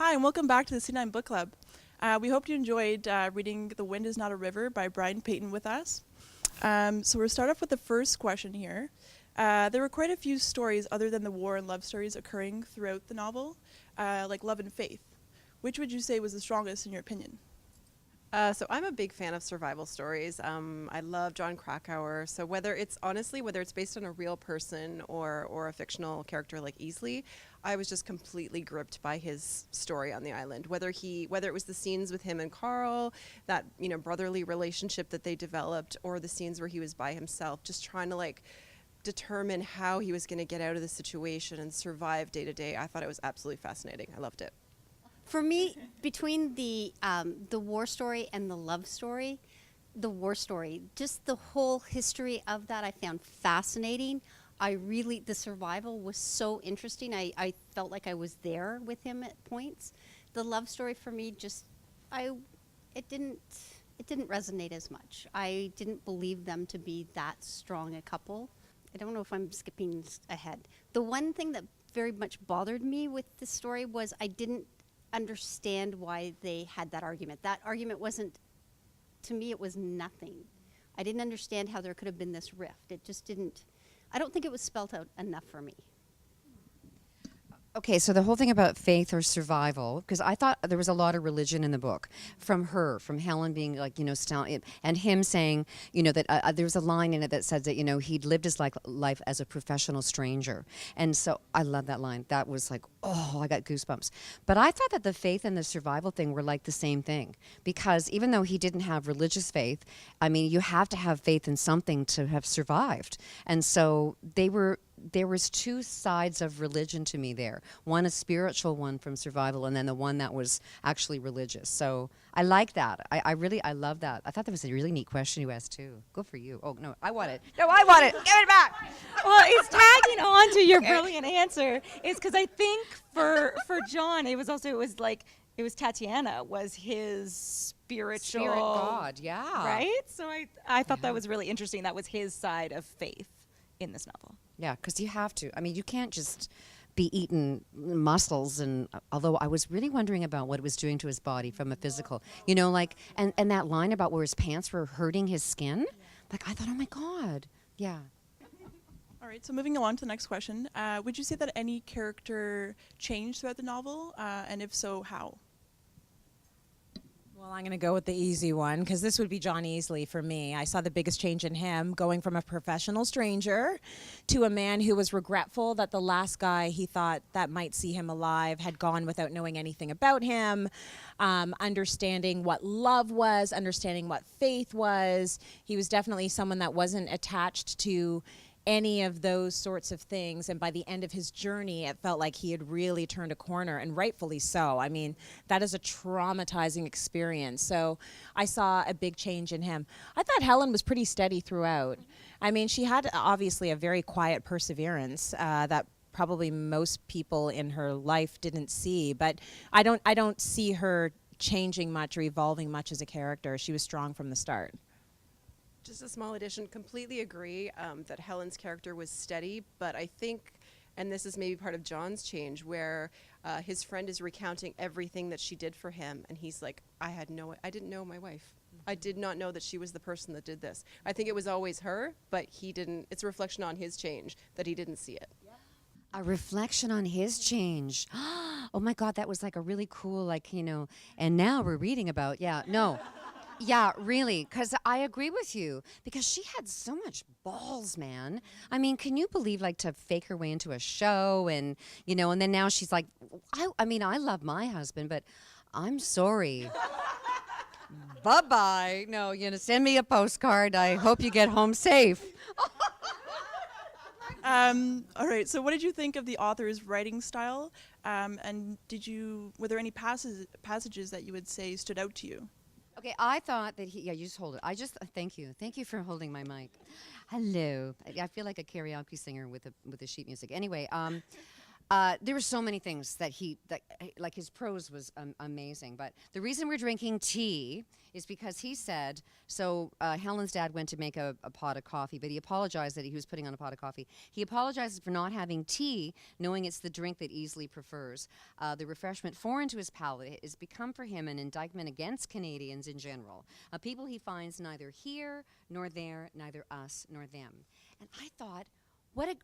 Hi, and welcome back to the Cityline Book Club. We hope you enjoyed reading The Wind is Not a River by Brian Payton with us. So we'll start off with the first question here. There were quite a few stories other than the war and love stories occurring throughout the novel, like love and faith. Which would you say was the strongest in your opinion? So I'm a big fan of survival stories. I love John Krakauer. So whether it's based on a real person or a fictional character like Easley, I was just completely gripped by his story on the island. Whether it was the scenes with him and Carl, that brotherly relationship that they developed, or the scenes where he was by himself, just trying to determine how he was going to get out of the situation and survive day to day. I thought it was absolutely fascinating. I loved it. For me, between the war story and the love story, the war story, just the whole history of that I found fascinating. The survival was so interesting. I felt like I was there with him at points. The love story for me it didn't resonate as much. I didn't believe them to be that strong a couple. I don't know if I'm skipping ahead. The one thing that very much bothered me with the story was I didn't understand why they had that argument. That argument wasn't, to me, it was nothing. I didn't understand how there could have been this rift. It just didn't, I don't think it was spelt out enough for me. Okay, so the whole thing about faith or survival, because I thought there was a lot of religion in the book from Helen being and him saying, that there was a line in it that said that, he'd lived his life as a professional stranger. And so I love that line. That was like, oh, I got goosebumps. But I thought that the faith and the survival thing were like the same thing, because even though he didn't have religious faith, I mean, you have to have faith in something to have survived. And so there was two sides of religion to me there. One a spiritual one from survival, and then the one that was actually religious. So I like that. I love that. I thought that was a really neat question you asked too. Go for you. Oh no, I want it. No, I want it. Give it back. Well, it's tagging on to your brilliant answer. Is because I think for John, it was Tatiana was his spiritual Spirit God. Yeah. Right. So I thought that was really interesting. That was his side of faith in this novel. Yeah, because you have to. I mean, you can't just be eating mussels. And although I was really wondering about what it was doing to his body from a physical, and that line about where his pants were hurting his skin, I thought, oh my God, yeah. All right, so moving along to the next question. Would you say that any character changed throughout the novel? And if so, how? Well, I'm going to go with the easy one, because this would be John Easley for me. I saw the biggest change in him, going from a professional stranger to a man who was regretful that the last guy he thought that might see him alive had gone without knowing anything about him, understanding what love was, understanding what faith was. He was definitely someone that wasn't attached to any of those sorts of things, and by the end of his journey it felt like he had really turned a corner, and rightfully so. I mean, that is a traumatizing experience, so I saw a big change in him. I thought Helen was pretty steady throughout. I mean, she had obviously a very quiet perseverance that probably most people in her life didn't see, but I don't see her changing much or evolving much as a character. She was strong from the start. Just a small addition, completely agree that Helen's character was steady, but I think, and this is maybe part of John's change, where his friend is recounting everything that she did for him, and he's like, I didn't know my wife. I did not know that she was the person that did this. I think it was always her, but he didn't. It's a reflection on his change that he didn't see it. A reflection on his change. Oh my God, that was like a really cool, and now we're reading about, Yeah, really, because I agree with you, because she had so much balls, man. I mean, can you believe, to fake her way into a show and then now she's like, I love my husband, but I'm sorry. Bye-bye. No, send me a postcard. I hope you get home safe. All right, so what did you think of the author's writing style? And were there any passages that you would say stood out to you? Okay, I thought that you just hold it. Thank you. Thank you for holding my mic. Hello. I feel like a karaoke singer with the sheet music. Anyway, There were so many things that like his prose was amazing. But the reason we're drinking tea is because he said, so Helen's dad went to make a pot of coffee, but he apologized that he was putting on a pot of coffee. He apologizes for not having tea, knowing it's the drink that Easley prefers. The refreshment foreign to his palate has become for him an indictment against Canadians in general, a people he finds neither here nor there, neither us nor them. And I thought,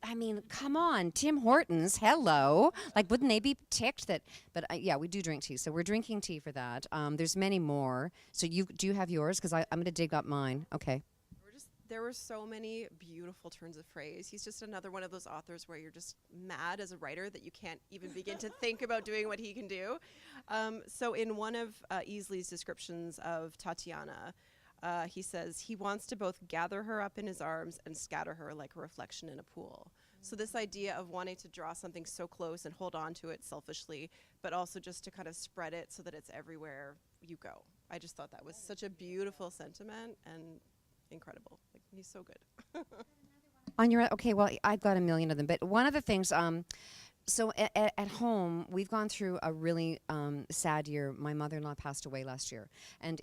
I mean, come on, Tim Hortons, hello. Like, wouldn't they be ticked that? But yeah, we do drink tea, so we're drinking tea for that. There's many more. So do you have yours? Because I'm going to dig up mine. Okay. There were so many beautiful turns of phrase. He's just another one of those authors where you're just mad as a writer that you can't even begin to think about doing what he can do. So in one of Easley's descriptions of Tatiana, he says he wants to both gather her up in his arms and scatter her like a reflection in a pool. So this idea of wanting to draw something so close and hold on to it selfishly, but also just to kind of spread it so that it's everywhere you go. I just thought that was such a beautiful sentiment and incredible. Like, he's so good. On your okay, well, I've got a million of them, but one of the things. So at home, we've gone through a really sad year. My mother-in-law passed away last year, and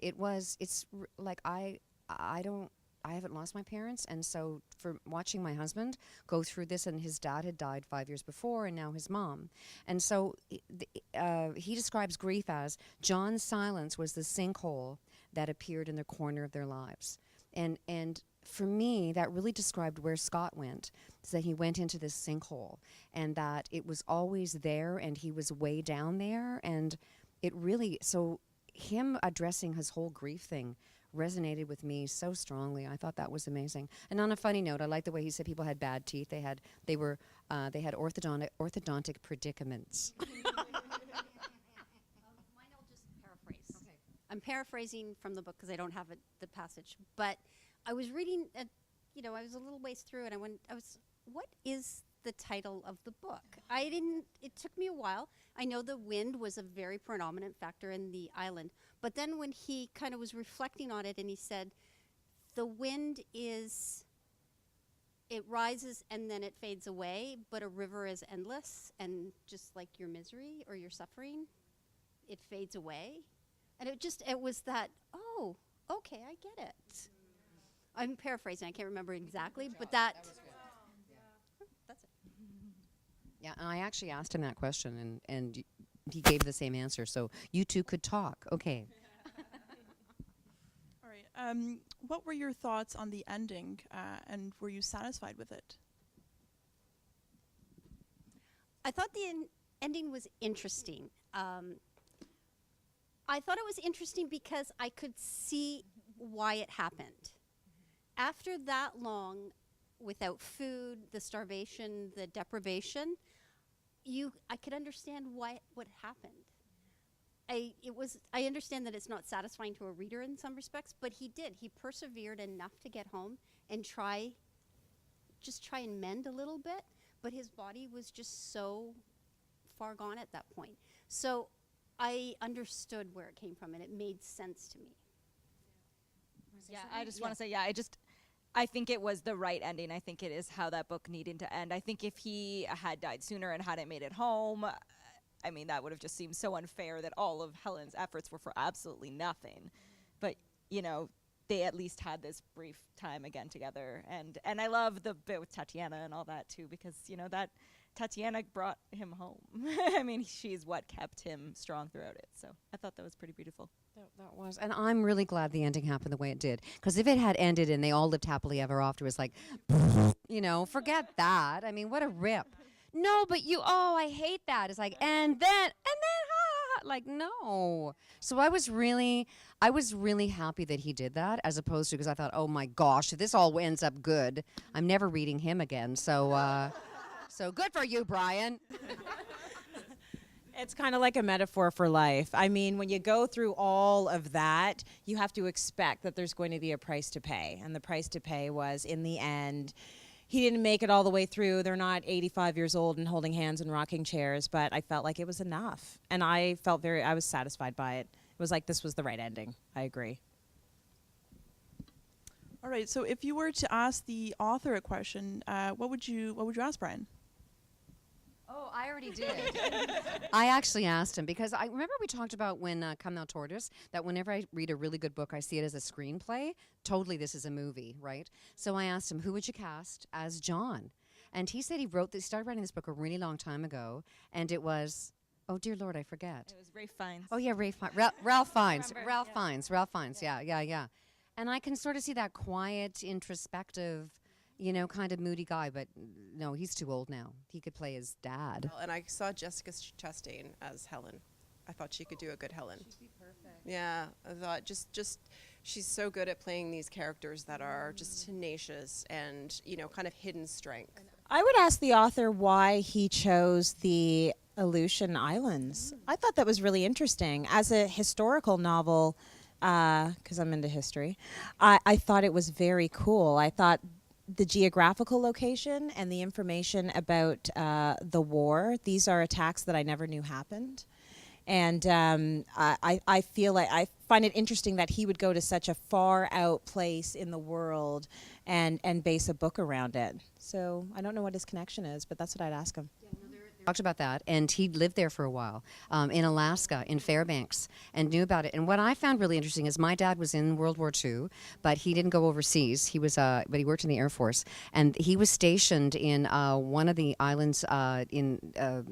I haven't lost my parents, and so for watching my husband go through this, and his dad had died 5 years before, and now his mom, and so he describes grief as John's silence was the sinkhole that appeared in the corner of their lives, and for me, that really described where Scott went, so that he went into this sinkhole, and that it was always there, and he was way down there, and it really, so him addressing his whole grief thing resonated with me so strongly. I thought that was amazing. And on a funny note, I like the way he said people had bad teeth. They had orthodontic predicaments. Mine I'll just paraphrase. Okay. I'm paraphrasing from the book because I don't have the passage, but I was reading, I was a little ways through, and what is the title of the book? It took me a while. I know the wind was a very predominant factor in the island, but then when he kind of was reflecting on it and he said, the wind it rises and then it fades away, but a river is endless, and just like your misery or your suffering, it fades away. And it was that, oh, okay, I get it. I'm paraphrasing, I can't remember exactly, but that was good. That's it. Yeah, and I actually asked him that question, and he gave the same answer. So you two could talk. Okay. All right. What were your thoughts on the ending, and were you satisfied with it? I thought the ending was interesting. I thought it was interesting because I could see why it happened. After that long, without food, the starvation, the deprivation, I could understand what happened. I understand that it's not satisfying to a reader in some respects, but he did. He persevered enough to get home and try and mend a little bit, but his body was just so far gone at that point. So I understood where it came from, and it made sense to me. Yeah, I just want to say, I think it was the right ending. I think it is how that book needed to end. I think if he had died sooner and hadn't made it home, I mean, that would have just seemed so unfair that all of Helen's efforts were for absolutely nothing. But, they at least had this brief time again together. And I love the bit with Tatiana and all that, too, because, that Tatiana brought him home. I mean, she's what kept him strong throughout it. So I thought that was pretty beautiful. That was, and I'm really glad the ending happened the way it did. Because if it had ended and they all lived happily ever after, it was like, forget that. I mean, what a rip. No, but I hate that. It's like, and then, like, no. So I was really happy that he did that, as opposed to, because I thought, oh my gosh, if this all ends up good, I'm never reading him again. So, so good for you, Brian. It's kind of like a metaphor for life. I mean, when you go through all of that, you have to expect that there's going to be a price to pay. And the price to pay was, in the end, he didn't make it all the way through. They're not 85 years old and holding hands in rocking chairs, but I felt like it was enough. And I was satisfied by it. It was like this was the right ending. I agree. All right. So if you were to ask the author a question, what would you ask, Brian? Oh, I already did. I actually asked him because I remember we talked about when Come Thou Tortoise that whenever I read a really good book, I see it as a screenplay. Totally, this is a movie, right? So I asked him, who would you cast as John? And he said he started writing this book a really long time ago, and it was, oh dear Lord, I forget. It was Ray Fiennes. Oh yeah, Ralph Fiennes. Ralph Fiennes. Yeah. And I can sort of see that quiet, introspective, kind of moody guy. But no, he's too old now. He could play his dad. And I saw Jessica Chastain as Helen. I thought she could do a good Helen. She'd be perfect. Yeah, I thought just she's so good at playing these characters that are just tenacious and kind of hidden strength. I would ask the author why he chose the Aleutian Islands. I thought that was really interesting. As a historical novel, because I'm into history, I thought it was very cool. I thought the geographical location and the information about the war, these are attacks that I never knew happened. And I feel like I find it interesting that he would go to such a far out place in the world and base a book around it. So I don't know what his connection is, but that's what I'd ask him. Talked about that, and he lived there for a while in Alaska, in Fairbanks, and knew about it. And what I found really interesting is my dad was in World War II, but he didn't go overseas. He was, but he worked in the Air Force, and he was stationed in one of the islands in the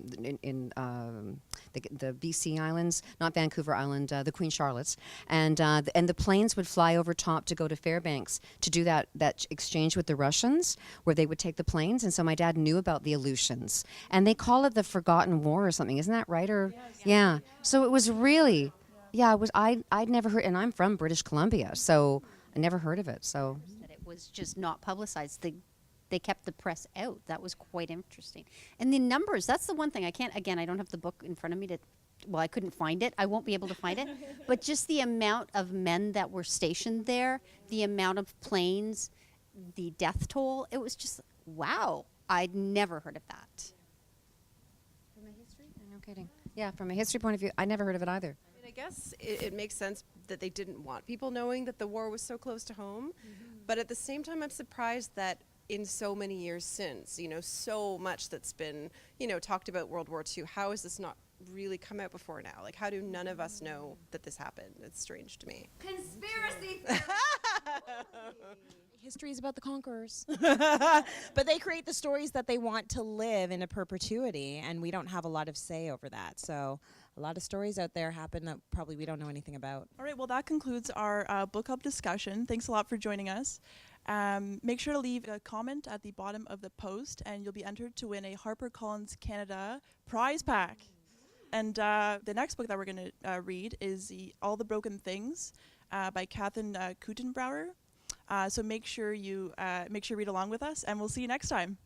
BC Islands, not Vancouver Island, the Queen Charlotte's, and the planes would fly over top to go to Fairbanks to do that exchange with the Russians, where they would take the planes. And so my dad knew about the Aleutians, and they call it the Forgotten War or something, isn't that right? Or yeah. So it was really, it was. I'd never heard, and I'm from British Columbia, so I never heard of it. So That it was just not publicized. They kept the press out. That was quite interesting. And the numbers, that's the one thing I can't, again, I don't have the book in front of me I couldn't find it. I won't be able to find it. But just the amount of men that were stationed there, the amount of planes, the death toll, it was just, wow. I'd never heard of that. from a history, no kidding. Yeah, from a history point of view, I never heard of it either. I guess it makes sense that they didn't want people knowing that the war was so close to home. But at the same time, I'm surprised that in so many years since, so much that's been, talked about World War II, how has this not really come out before now? Like, how do none of us know that this happened? It's strange to me. Conspiracy! History is about the conquerors. But they create the stories that they want to live in a perpetuity, and we don't have a lot of say over that. So a lot of stories out there happen that probably we don't know anything about. All right, well, that concludes our book club discussion. Thanks a lot for joining us. Make sure to leave a comment at the bottom of the post, and you'll be entered to win a HarperCollins Canada prize pack. And the next book that we're going to read is All the Broken Things by Katherine Kutenbrauer. So make sure you read along with us, and we'll see you next time.